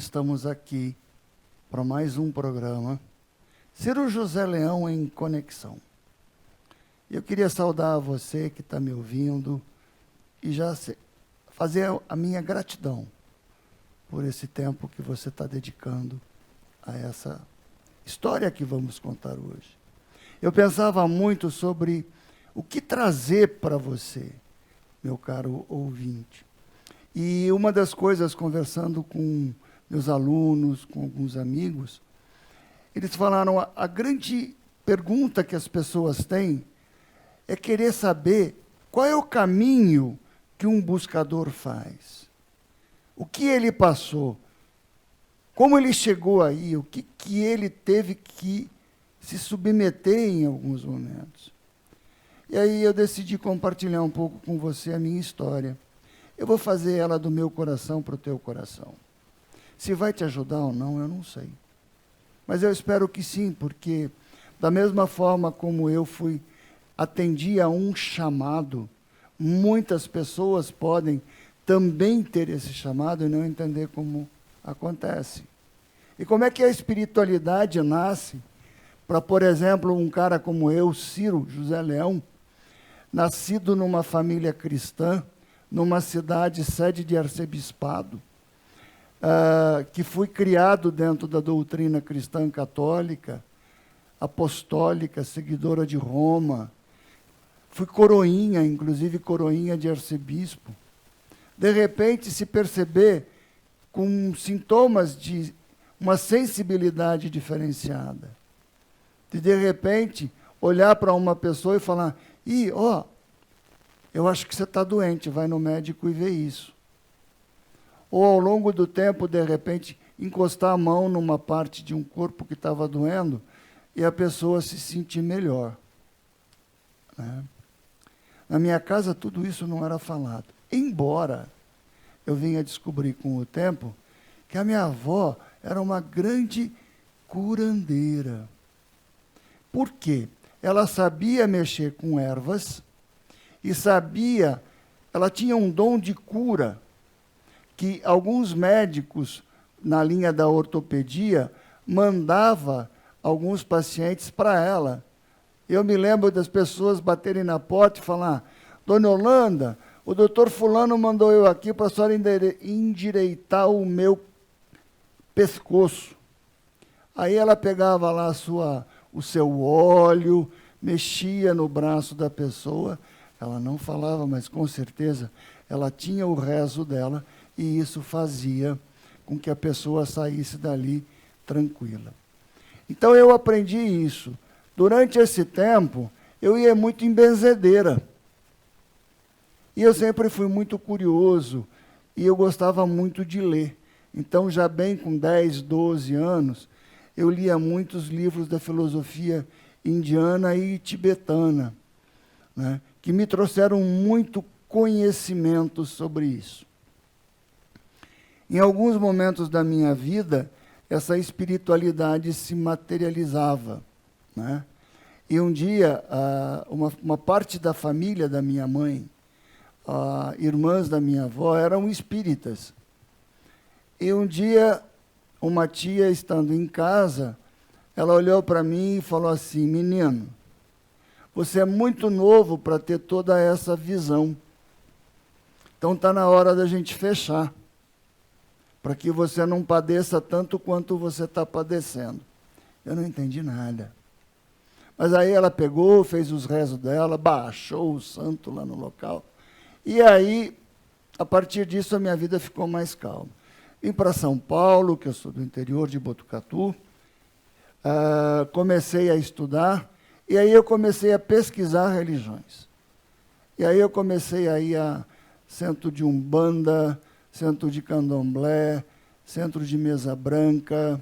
estamos aqui para mais um programa, Ciro José Leão em Conexão. Eu queria saudar você que está me ouvindo e já fazer a minha gratidão por esse tempo que você está dedicando a essa história que vamos contar hoje. Eu pensava muito sobre o que trazer para você, meu caro ouvinte. E uma das coisas, conversando com meus alunos, com alguns amigos, eles falaram, a grande pergunta que as pessoas têm é querer saber qual é o caminho que um buscador faz. O que ele passou, como ele chegou aí, o que ele teve que se submeter em alguns momentos. E aí eu decidi compartilhar um pouco com você a minha história. Eu vou fazer ela do meu coração para o teu coração. Se vai te ajudar ou não, eu não sei. Mas eu espero que sim, porque da mesma forma como eu atendi a um chamado, muitas pessoas podem também ter esse chamado e não entender como acontece. E como é que a espiritualidade nasce para, por exemplo, um cara como eu, Ciro José Leão, nascido numa família cristã, numa cidade sede de arcebispado, que fui criado dentro da doutrina cristã católica, apostólica, seguidora de Roma, fui coroinha, inclusive coroinha de arcebispo. De repente, se perceber com sintomas de uma sensibilidade diferenciada. De repente, olhar para uma pessoa e falar, eu acho que você está doente, vai no médico e vê isso. Ou ao longo do tempo, de repente, encostar a mão numa parte de um corpo que estava doendo e a pessoa se sentir melhor. Né? Na minha casa, tudo isso não era falado. Embora eu vinha descobrir com o tempo que a minha avó era uma grande curandeira. Por quê? Ela sabia mexer com ervas e ela tinha um dom de cura que alguns médicos, na linha da ortopedia, mandava alguns pacientes para ela. Eu me lembro das pessoas baterem na porta e falar, Dona Yolanda, o doutor fulano mandou eu aqui para a senhora endireitar o meu pescoço. Aí ela pegava lá o seu óleo, mexia no braço da pessoa, ela não falava, mas com certeza ela tinha o rezo dela e isso fazia com que a pessoa saísse dali tranquila. Então eu aprendi isso. Durante esse tempo, eu ia muito em benzedeira. E eu sempre fui muito curioso e eu gostava muito de ler. Então, já bem com 10, 12 anos, eu lia muitos livros da filosofia indiana e tibetana, né, que me trouxeram muito conhecimento sobre isso. Em alguns momentos da minha vida, essa espiritualidade se materializava, né? E um dia, uma parte da família da minha mãe, irmãs da minha avó, eram espíritas. E um dia, uma tia, estando em casa, ela olhou para mim e falou assim, menino, você é muito novo para ter toda essa visão. Então está na hora da gente fechar, para que você não padeça tanto quanto você está padecendo. Eu não entendi nada. Mas aí ela pegou, fez os rezos dela, baixou o santo lá no local. E aí, a partir disso, a minha vida ficou mais calma. Vim para São Paulo, que eu sou do interior de Botucatu, comecei a estudar, e aí eu comecei a pesquisar religiões. E aí eu comecei a ir a centro de Umbanda, centro de Candomblé, centro de Mesa Branca,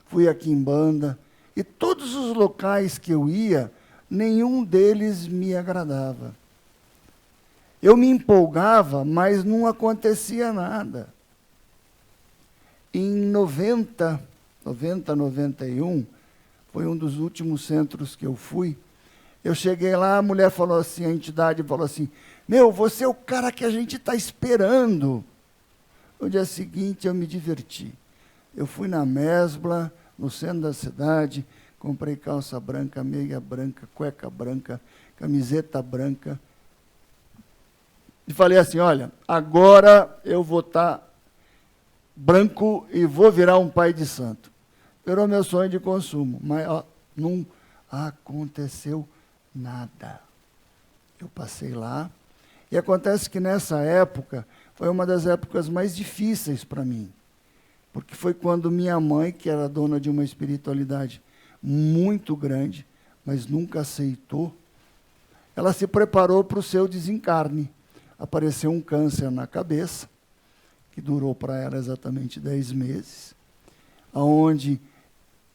fui a Quimbanda, e todos os locais que eu ia, nenhum deles me agradava. Eu me empolgava, mas não acontecia nada. Em 91, foi um dos últimos centros que eu fui, eu cheguei lá, a mulher falou assim, a entidade falou assim, você é o cara que a gente está esperando. No dia seguinte eu me diverti. Eu fui na Mesbla, no centro da cidade, comprei calça branca, meia branca, cueca branca, camiseta branca. E falei assim, olha, agora eu vou estar branco e vou virar um pai de santo. Virou meu sonho de consumo, mas ó, não aconteceu nada. Eu passei lá, e acontece que nessa época, foi uma das épocas mais difíceis para mim, porque foi quando minha mãe, que era dona de uma espiritualidade muito grande, mas nunca aceitou, ela se preparou para o seu desencarne. Apareceu um câncer na cabeça, que durou para ela exatamente 10 meses, onde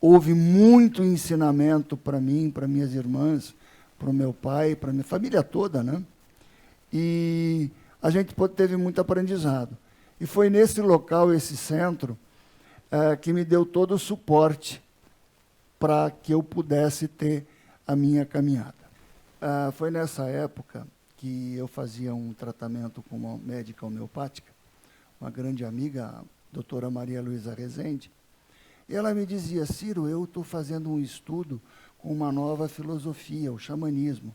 houve muito ensinamento para mim, para minhas irmãs, para o meu pai, para a minha família toda, né? E a gente teve muito aprendizado. E foi nesse local, esse centro, que me deu todo o suporte para que eu pudesse ter a minha caminhada. Foi nessa época que eu fazia um tratamento com uma médica homeopática, uma grande amiga, a doutora Maria Luísa Rezende, e ela me dizia, Ciro, eu estou fazendo um estudo com uma nova filosofia, o xamanismo,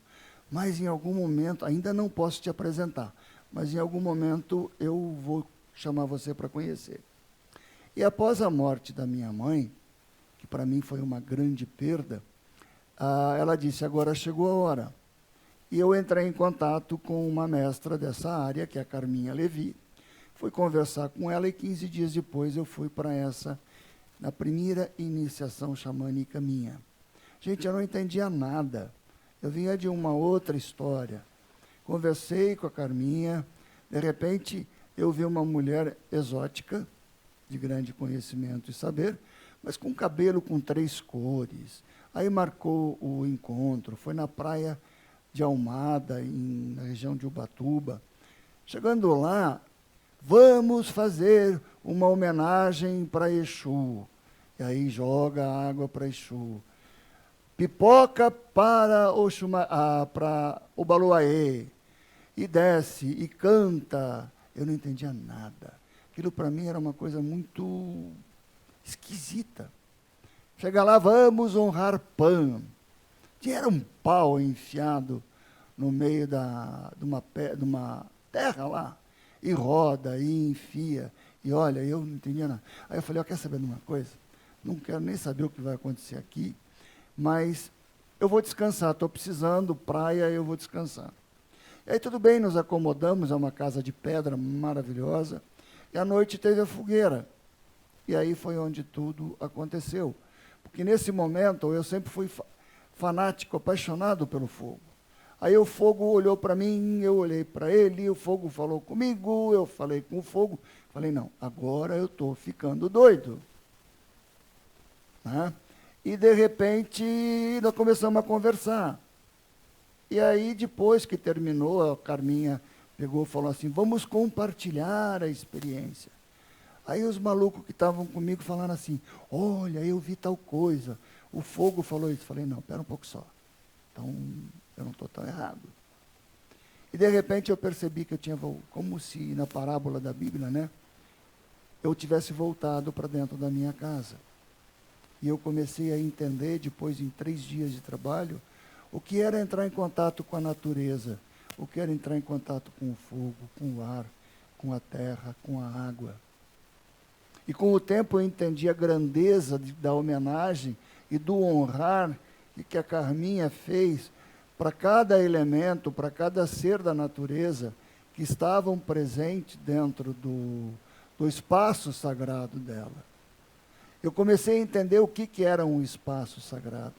mas em algum momento, ainda não posso te apresentar, mas em algum momento eu vou chamar você para conhecer. E após a morte da minha mãe, que para mim foi uma grande perda, ela disse, agora chegou a hora. E eu entrei em contato com uma mestra dessa área, que é a Carminha Levi, fui conversar com ela e 15 dias depois eu fui para na primeira iniciação xamânica minha. Gente, eu não entendia nada. Eu vinha de uma outra história. Conversei com a Carminha, de repente eu vi uma mulher exótica, de grande conhecimento e saber, mas com cabelo com 3 cores. Aí marcou o encontro, foi na praia de Almada, na região de Ubatuba. Chegando lá, vamos fazer uma homenagem para Exu. E aí joga água para Exu. Pipoca para o Baluaê. E desce, e canta. Eu não entendia nada. Aquilo para mim era uma coisa muito esquisita. Chega lá, vamos honrar Pan. Era um pau enfiado no meio de uma terra lá, e roda, e enfia, e olha, eu não entendia nada. Aí eu falei, quer saber de uma coisa? Não quero nem saber o que vai acontecer aqui, mas eu vou descansar, estou precisando, praia, eu vou descansar. E aí tudo bem, nos acomodamos, é uma casa de pedra maravilhosa, e à noite teve a fogueira. E aí foi onde tudo aconteceu. Porque nesse momento eu sempre fui fanático, apaixonado pelo fogo. Aí o fogo olhou para mim, eu olhei para ele, o fogo falou comigo, eu falei com o fogo. Falei, não, agora eu estou ficando doido. Né? E, de repente, nós começamos a conversar. E aí, depois que terminou, a Carminha pegou e falou assim, vamos compartilhar a experiência. Aí os malucos que estavam comigo falaram assim, olha, eu vi tal coisa. O fogo falou isso. Falei, não, espera um pouco só. Então, eu não estou tão errado. E, de repente, eu percebi que eu tinha, como se na parábola da Bíblia, né, eu tivesse voltado para dentro da minha casa. E eu comecei a entender, depois, em 3 dias de trabalho, o que era entrar em contato com a natureza, o que era entrar em contato com o fogo, com o ar, com a terra, com a água. E com o tempo eu entendi a grandeza da homenagem e do honrar que a Carminha fez para cada elemento, para cada ser da natureza que estavam presentes dentro do espaço sagrado dela. Eu comecei a entender o que era um espaço sagrado.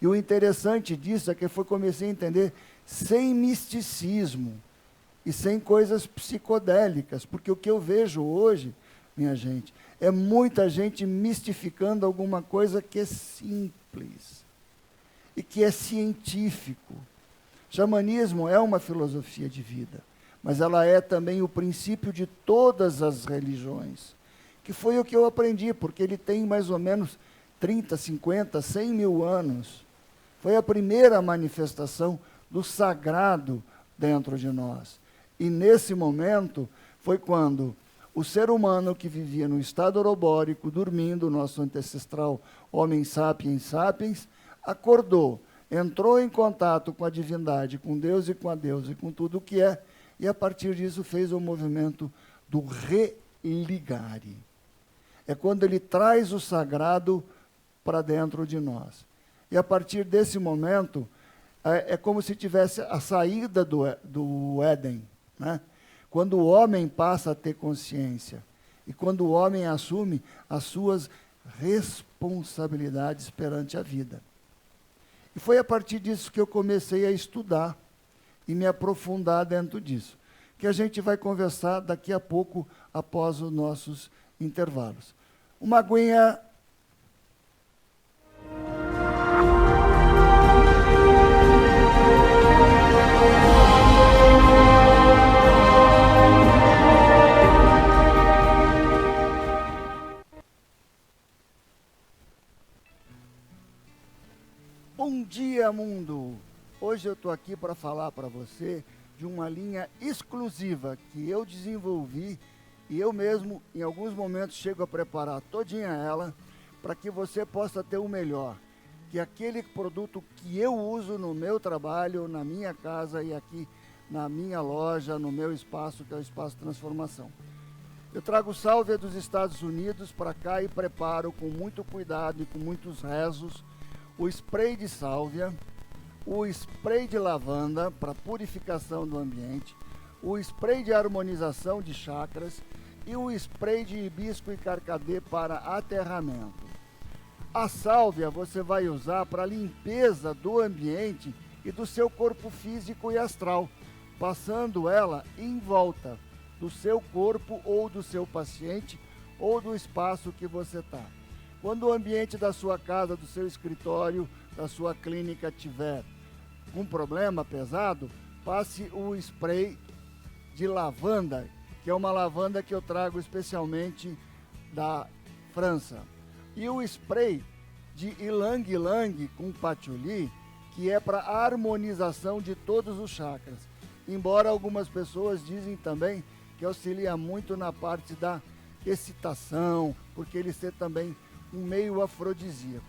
E o interessante disso é que comecei a entender sem misticismo e sem coisas psicodélicas, porque o que eu vejo hoje, minha gente, é muita gente mistificando alguma coisa que é simples e que é científico. Xamanismo é uma filosofia de vida, mas ela é também o princípio de todas as religiões, que foi o que eu aprendi, porque ele tem mais ou menos 30, 50, 100 mil anos. Foi a primeira manifestação do sagrado dentro de nós. E nesse momento foi quando O ser humano que vivia no estado orobórico, dormindo, nosso ancestral homem sapiens sapiens, acordou, entrou em contato com a divindade, com Deus e com a deusa e com tudo o que é, e a partir disso fez o movimento do religare. É quando ele traz o sagrado para dentro de nós. E a partir desse momento, é como se tivesse a saída do Éden, né? Quando o homem passa a ter consciência e quando o homem assume as suas responsabilidades perante a vida. E foi a partir disso que eu comecei a estudar e me aprofundar dentro disso, que a gente vai conversar daqui a pouco, após os nossos intervalos. Uma aguinha. Bom dia, mundo! Hoje eu estou aqui para falar para você de uma linha exclusiva que eu desenvolvi e eu mesmo, em alguns momentos, chego a preparar todinha ela para que você possa ter o melhor, que aquele produto que eu uso no meu trabalho, na minha casa e aqui na minha loja, no meu espaço, que é o Espaço Transformação. Eu trago sálvia dos Estados Unidos para cá e preparo com muito cuidado e com muitos rezos o spray de sálvia, o spray de lavanda para purificação do ambiente, o spray de harmonização de chakras e o spray de hibisco e carcadê para aterramento. A sálvia você vai usar para limpeza do ambiente e do seu corpo físico e astral, passando ela em volta do seu corpo ou do seu paciente ou do espaço que você está. Quando o ambiente da sua casa, do seu escritório, da sua clínica tiver um problema pesado, passe o spray de lavanda, que é uma lavanda que eu trago especialmente da França. E o spray de ylang ylang com patchouli, que é para a harmonização de todos os chakras. Embora algumas pessoas dizem também que auxilia muito na parte da excitação, porque ele ser também um meio afrodisíaco.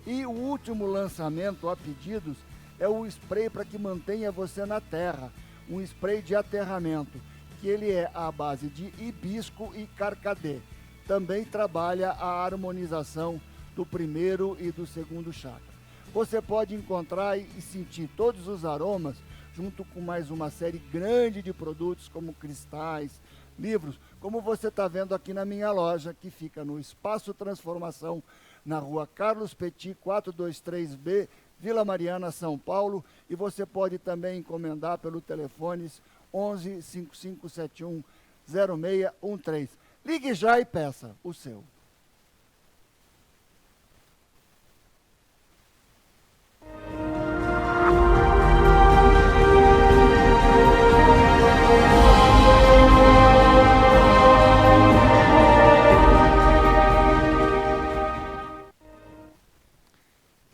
E o último lançamento a pedidos é o spray para que mantenha você na terra, um spray de aterramento, que ele é à base de hibisco e carcadê. Também trabalha a harmonização do primeiro e do segundo chakra. Você pode encontrar e sentir todos os aromas junto com mais uma série grande de produtos como cristais, livros, como você está vendo aqui na minha loja, que fica no Espaço Transformação, na rua Carlos Petit, 423B, Vila Mariana, São Paulo, e você pode também encomendar pelo telefone 11 5571 0613. Ligue já e peça o seu.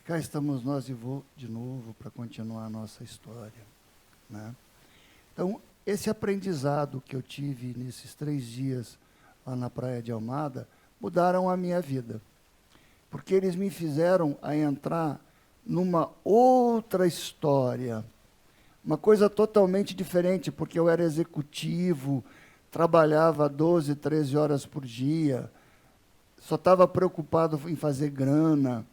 Cá estamos nós de novo para continuar a nossa história, né? Então, esse aprendizado que eu tive nesses 3 dias lá na Praia de Almada mudaram a minha vida, porque eles me fizeram a entrar numa outra história, uma coisa totalmente diferente, porque eu era executivo, trabalhava 12, 13 horas por dia, só estava preocupado em fazer grana,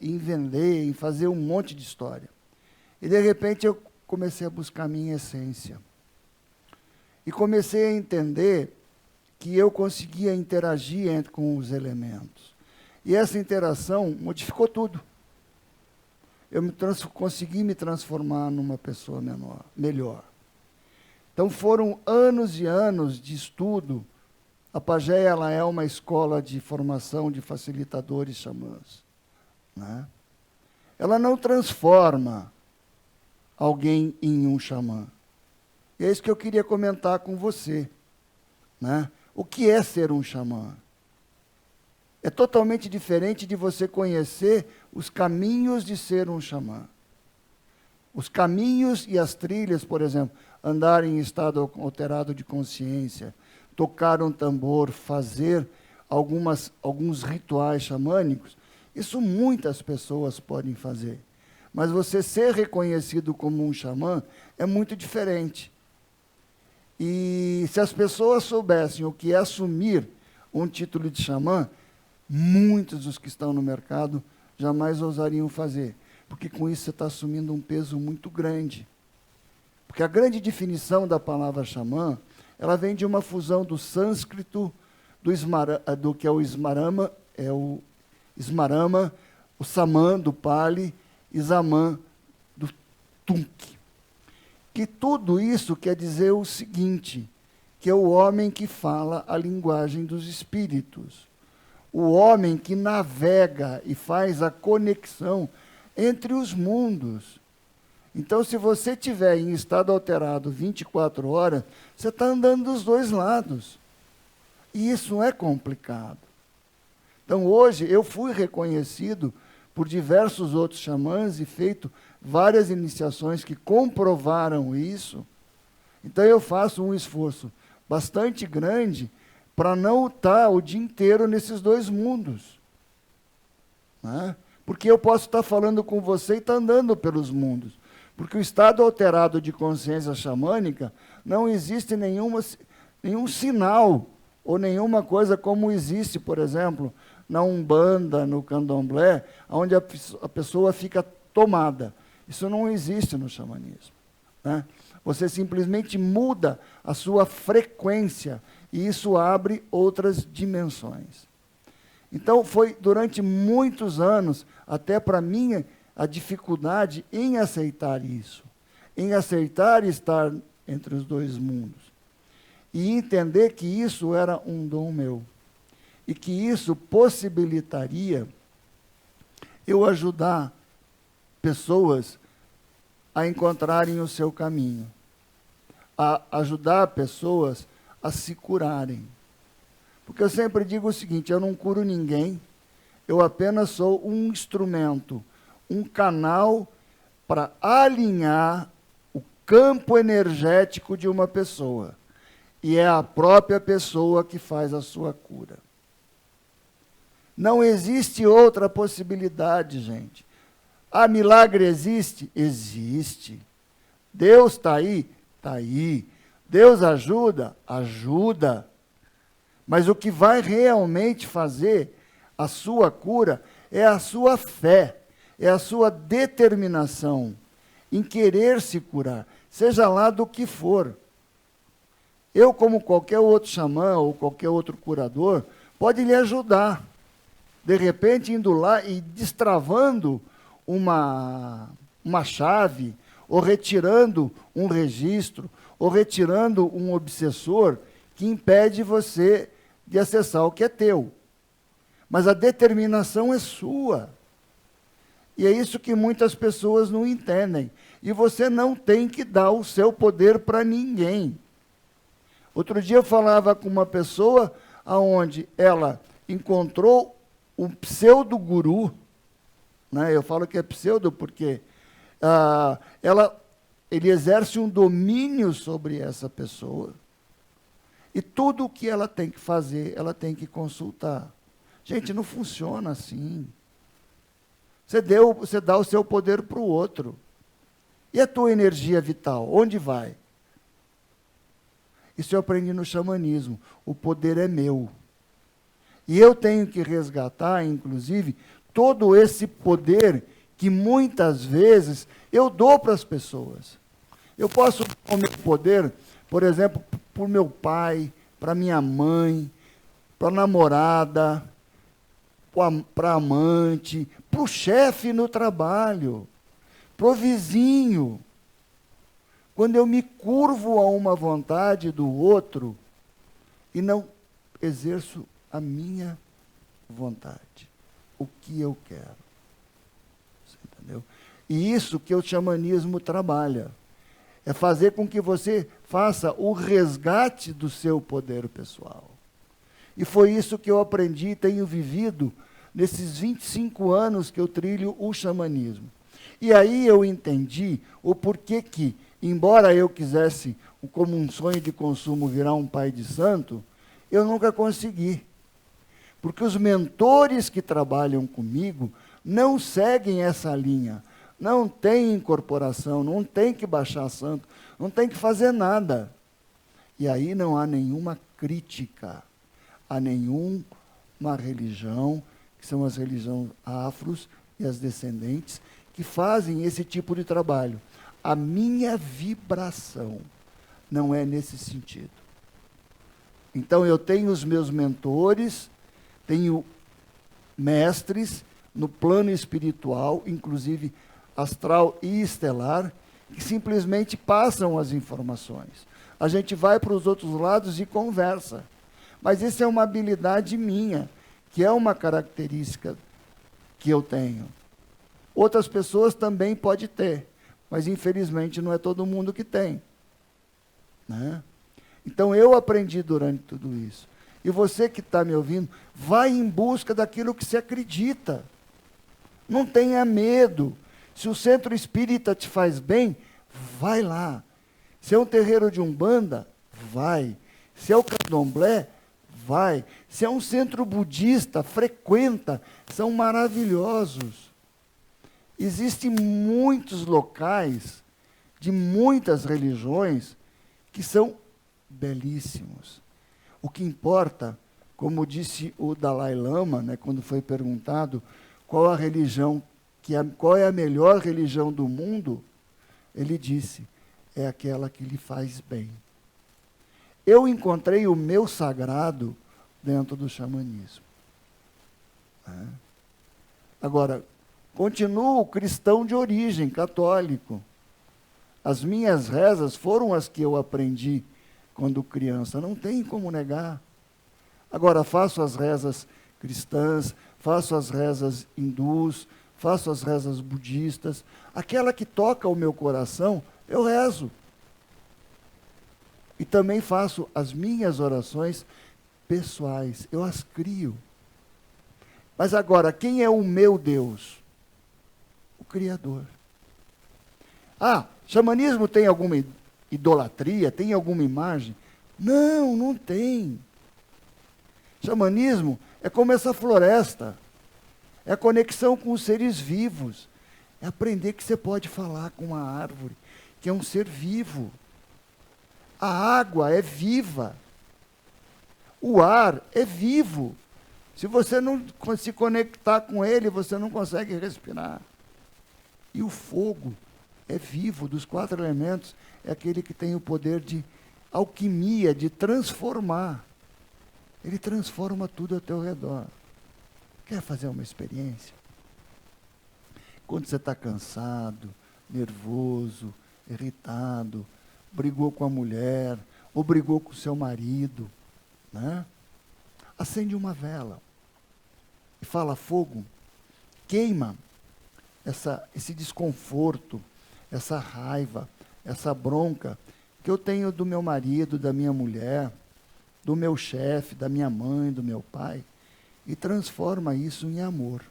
em vender, em fazer um monte de história. E, de repente, eu comecei a buscar a minha essência. E comecei a entender que eu conseguia interagir com os elementos. E essa interação modificou tudo. Eu consegui me transformar numa pessoa melhor. Então, foram anos e anos de estudo. A Pagé, ela é uma escola de formação de facilitadores xamãs, né? Ela não transforma alguém em um xamã. E é isso que eu queria comentar com você, né? O que é ser um xamã? É totalmente diferente de você conhecer os caminhos de ser um xamã. Os caminhos e as trilhas, por exemplo, andar em estado alterado de consciência, tocar um tambor, fazer alguns rituais xamânicos, isso muitas pessoas podem fazer. Mas você ser reconhecido como um xamã é muito diferente. E se as pessoas soubessem o que é assumir um título de xamã, muitos dos que estão no mercado jamais ousariam fazer. Porque com isso você está assumindo um peso muito grande. Porque a grande definição da palavra xamã, ela vem de uma fusão do sânscrito, do que é o Smarama, o Samã, do Pali, e Zaman, do Tunque. Que tudo isso quer dizer o seguinte, que é o homem que fala a linguagem dos espíritos. O homem que navega e faz a conexão entre os mundos. Então, se você estiver em estado alterado 24 horas, você está andando dos dois lados. E isso é complicado. Então, hoje, eu fui reconhecido por diversos outros xamãs e feito várias iniciações que comprovaram isso. Então, eu faço um esforço bastante grande para não estar o dia inteiro nesses dois mundos. Né? Porque eu posso estar falando com você e estar andando pelos mundos. Porque o estado alterado de consciência xamânica não existe nenhum sinal ou nenhuma coisa como existe, por exemplo, na Umbanda, no Candomblé, onde a pessoa fica tomada. Isso não existe no xamanismo. Né? Você simplesmente muda a sua frequência e isso abre outras dimensões. Então, foi durante muitos anos, até para mim, a dificuldade em aceitar isso, em aceitar estar entre os dois mundos, e entender que isso era um dom meu, e que isso possibilitaria eu ajudar pessoas a encontrarem o seu caminho, a ajudar pessoas a se curarem. Porque eu sempre digo o seguinte, eu não curo ninguém, eu apenas sou um instrumento, um canal para alinhar o campo energético de uma pessoa. E é a própria pessoa que faz a sua cura. Não existe outra possibilidade, gente. Ah, milagre existe? Existe. Deus está aí? Está aí. Deus ajuda? Ajuda. Mas o que vai realmente fazer a sua cura é a sua fé, é a sua determinação em querer se curar, seja lá do que for. Eu, como qualquer outro xamã ou qualquer outro curador, pode lhe ajudar. De repente, indo lá e destravando uma chave, ou retirando um registro, ou retirando um obsessor que impede você de acessar o que é teu. Mas a determinação é sua. E é isso que muitas pessoas não entendem. E você não tem que dar o seu poder para ninguém. Outro dia eu falava com uma pessoa onde ela encontrou um pseudo-guru, né? Eu falo que é pseudo porque ele exerce um domínio sobre essa pessoa. E tudo o que ela tem que fazer, ela tem que consultar. Gente, não funciona assim. Você dá o seu poder para o outro. E a tua energia vital, onde vai? Isso eu aprendi no xamanismo. O poder é meu. E eu tenho que resgatar, inclusive, todo esse poder que muitas vezes eu dou para as pessoas. Eu posso dar o meu poder, por exemplo, para o meu pai, para minha mãe, para a namorada, para a amante, para o chefe no trabalho, para o vizinho. Quando eu me curvo a uma vontade do outro e não exerço a minha vontade, o que eu quero. Você entendeu? E isso que o xamanismo trabalha. É fazer com que você faça o resgate do seu poder pessoal. E foi isso que eu aprendi e tenho vivido nesses 25 anos que eu trilho o xamanismo. E aí eu entendi o porquê que Embora eu quisesse, como um sonho de consumo, virar um pai de santo, eu nunca consegui. Porque os mentores que trabalham comigo não seguem essa linha. Não tem incorporação, não tem que baixar santo, não tem que fazer nada. E aí não há nenhuma crítica a nenhuma religião, que são as religiões afros e as descendentes, que fazem esse tipo de trabalho. A minha vibração não é nesse sentido. Então eu tenho os meus mentores, tenho mestres no plano espiritual, inclusive astral e estelar, que simplesmente passam as informações. A gente vai para os outros lados e conversa. Mas isso é uma habilidade minha, que é uma característica que eu tenho. Outras pessoas também podem ter, mas infelizmente não é todo mundo que tem. Né? Então eu aprendi durante tudo isso. E você que está me ouvindo, vai em busca daquilo que você acredita. Não tenha medo. Se o centro espírita te faz bem, vai lá. Se é um terreiro de umbanda, vai. Se é o candomblé, vai. Se é um centro budista, frequenta. São maravilhosos. Existem muitos locais de muitas religiões que são belíssimos. O que importa, como disse o Dalai Lama, né, quando foi perguntado qual a religião, qual é a melhor religião do mundo, ele disse, é aquela que lhe faz bem. Eu encontrei o meu sagrado dentro do xamanismo. Né? Agora, continuo cristão de origem, católico. As minhas rezas foram as que eu aprendi quando criança, não tem como negar. Agora, faço as rezas cristãs, faço as rezas hindus, faço as rezas budistas. Aquela que toca o meu coração, eu rezo. E também faço as minhas orações pessoais, eu as crio. Mas agora, quem é o meu Deus? O Criador. Ah, xamanismo tem alguma idolatria, tem alguma imagem? Não, não tem. Xamanismo é como essa floresta, é a conexão com os seres vivos, é aprender que você pode falar com uma árvore, que é um ser vivo. A água é viva. O ar é vivo. Se você não se conectar com ele, você não consegue respirar. E o fogo é vivo, dos 4 elementos, é aquele que tem o poder de alquimia, de transformar. Ele transforma tudo ao teu redor. Quer fazer uma experiência? Quando você está cansado, nervoso, irritado, brigou com a mulher, ou brigou com o seu marido, né? Acende uma vela e fala: fogo, queima esse desconforto, essa raiva, essa bronca que eu tenho do meu marido, da minha mulher, do meu chefe, da minha mãe, do meu pai, e transforma isso em amor.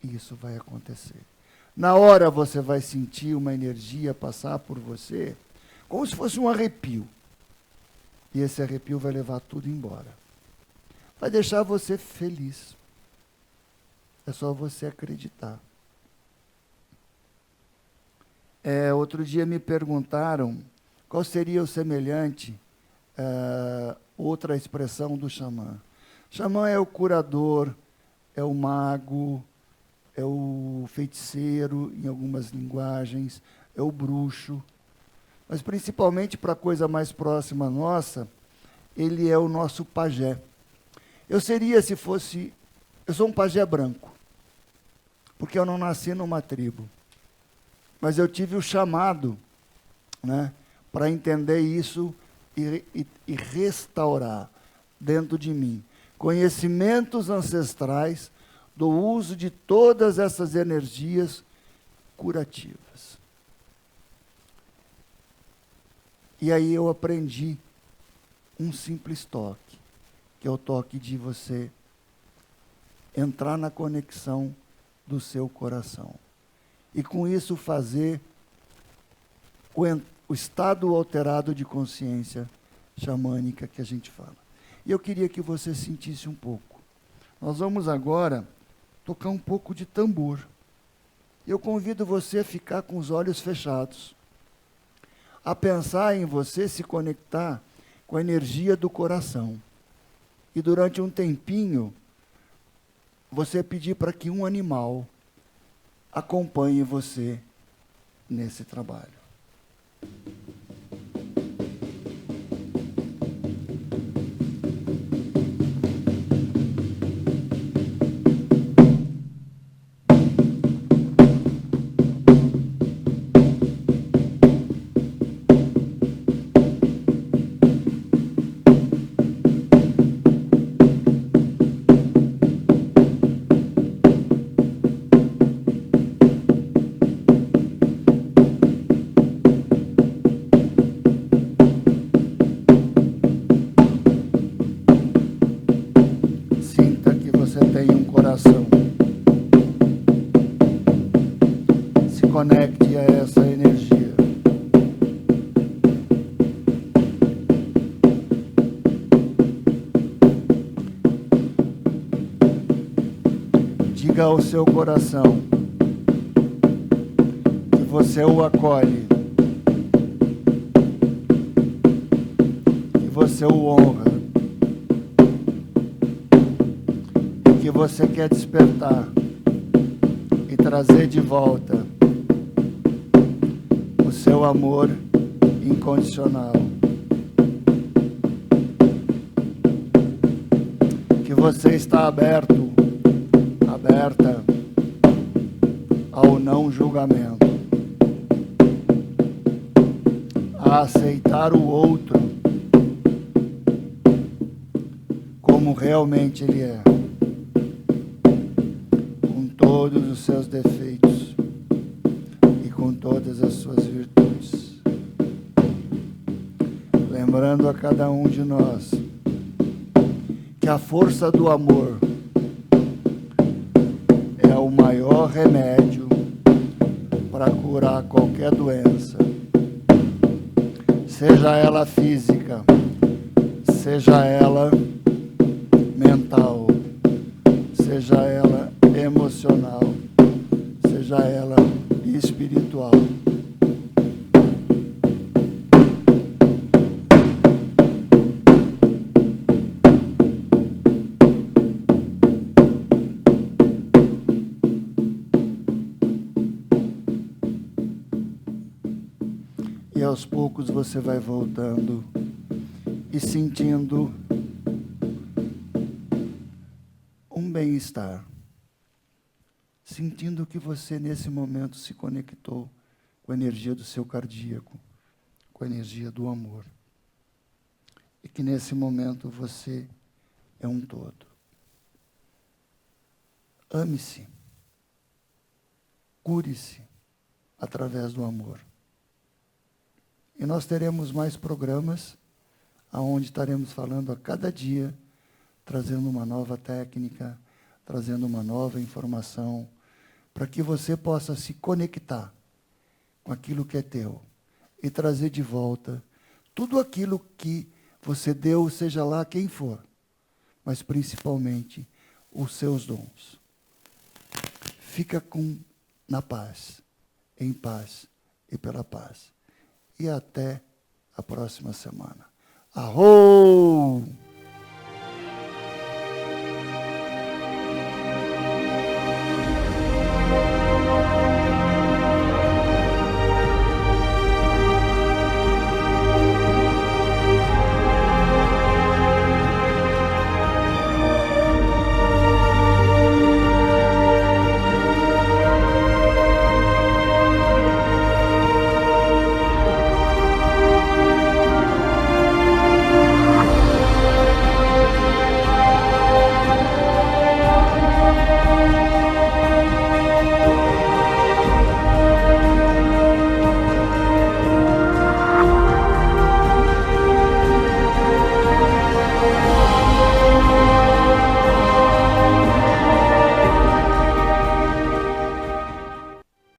Isso vai acontecer. Na hora você vai sentir uma energia passar por você, como se fosse um arrepio. E esse arrepio vai levar tudo embora. Vai deixar você feliz. É só você acreditar. Outro dia me perguntaram qual seria o semelhante, outra expressão do xamã. Xamã é o curador, é o mago, é o feiticeiro, em algumas linguagens, é o bruxo. Mas principalmente para a coisa mais próxima nossa, ele é o nosso pajé. Eu sou um pajé branco, porque eu não nasci numa tribo. Mas eu tive o chamado, né, para entender isso e restaurar dentro de mim conhecimentos ancestrais do uso de todas essas energias curativas. E aí eu aprendi um simples toque, que é o toque de você entrar na conexão do seu coração. e com isso fazer o estado alterado de consciência xamânica que a gente fala. E eu queria que você sentisse um pouco. Nós vamos agora tocar um pouco de tambor. Eu convido você a ficar com os olhos fechados, a pensar em você se conectar com a energia do coração. E durante um tempinho, você pedir para que um animal acompanhe você nesse trabalho. Sinta que você tem um coração. Se conecte a essa energia. Diga ao seu coração que você o acolhe, que você o honra, que você quer despertar e trazer de volta o seu amor incondicional. Que você está aberta ao não julgamento, a aceitar o outro como realmente ele é, com todos os seus defeitos e com todas as suas virtudes. Lembrando a cada um de nós que a força do amor é o maior remédio para curar qualquer doença, seja ela física, seja ela mental, seja ela emocional, seja ela espiritual. E aos poucos você vai voltando e sentindo um bem-estar, sentindo que você nesse momento se conectou com a energia do seu cardíaco, com a energia do amor. E que nesse momento você é um todo. Ame-se, cure-se através do amor. E nós teremos mais programas, onde estaremos falando a cada dia, trazendo uma nova técnica, trazendo uma nova informação, para que você possa se conectar com aquilo que é teu e trazer de volta tudo aquilo que você deu, seja lá quem for, mas principalmente os seus dons. Fica na paz, em paz e pela paz. E até a próxima semana. Arrou!